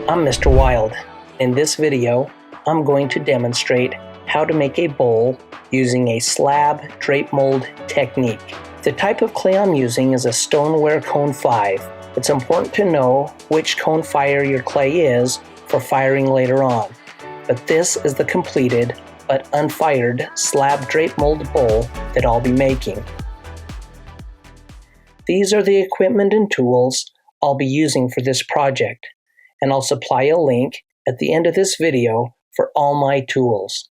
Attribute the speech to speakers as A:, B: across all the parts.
A: I'm Mr. Wild. In this video, I'm going to demonstrate how to make a bowl using a slab drape mold technique. The type of clay I'm using is a stoneware cone 5. It's important to know which cone fire your clay is for firing later on. But this is the completed but unfired slab drape mold bowl that I'll be making. These are the equipment and tools I'll be using for this project, and I'll supply a link at the end of this video for all my tools.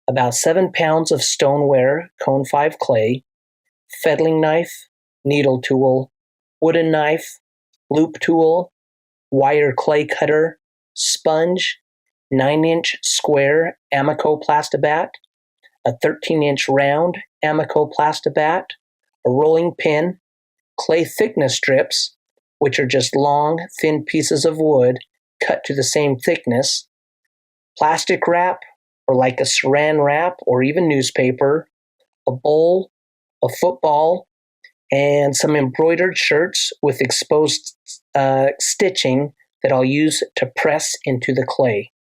A: About 7 pounds of stoneware cone 5 clay, fettling knife, needle tool, wooden knife, loop tool, wire clay cutter, sponge, 9-inch square Amico Plastibat, a 13-inch round Amico Plastibat, a rolling pin, clay thickness strips, which are just long, thin pieces of wood cut to the same thickness, plastic wrap, or like a saran wrap or even newspaper, a bowl, a football, and some embroidered shirts with exposed stitching that I'll use to press into the clay.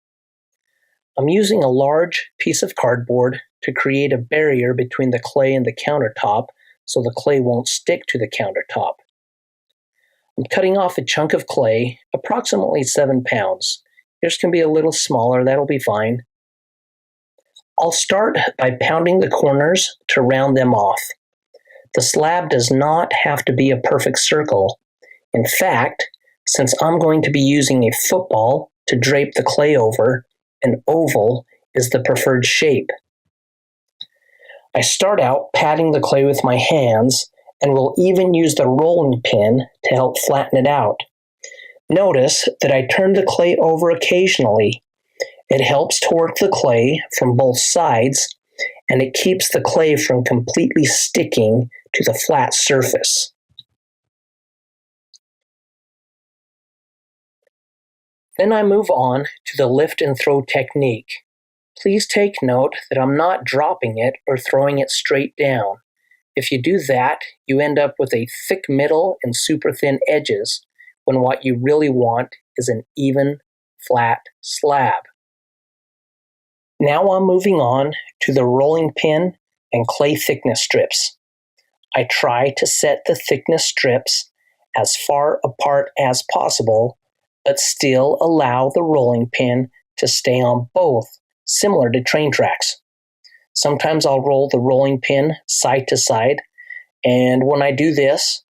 A: I'm using a large piece of cardboard to create a barrier between the clay and the countertop so the clay won't stick to the countertop. I'm cutting off a chunk of clay, approximately 7 pounds. Yours can be a little smaller, that'll be fine. I'll start by pounding the corners to round them off. The slab does not have to be a perfect circle. In fact, since I'm going to be using a football to drape the clay over, an oval is the preferred shape. I start out patting the clay with my hands and will even use the rolling pin to help flatten it out. Notice that I turn the clay over occasionally. It helps to work the clay from both sides, and it keeps the clay from completely sticking to the flat surface. Then I move on to the lift and throw technique. Please take note that I'm not dropping it or throwing it straight down. If you do that, you end up with a thick middle and super thin edges, when what you really want is an even, flat slab. Now I'm moving on to the rolling pin and clay thickness strips. I try to set the thickness strips as far apart as possible, but still allow the rolling pin to stay on both, similar to train tracks. Sometimes I'll roll the rolling pin side to side, and when I do this,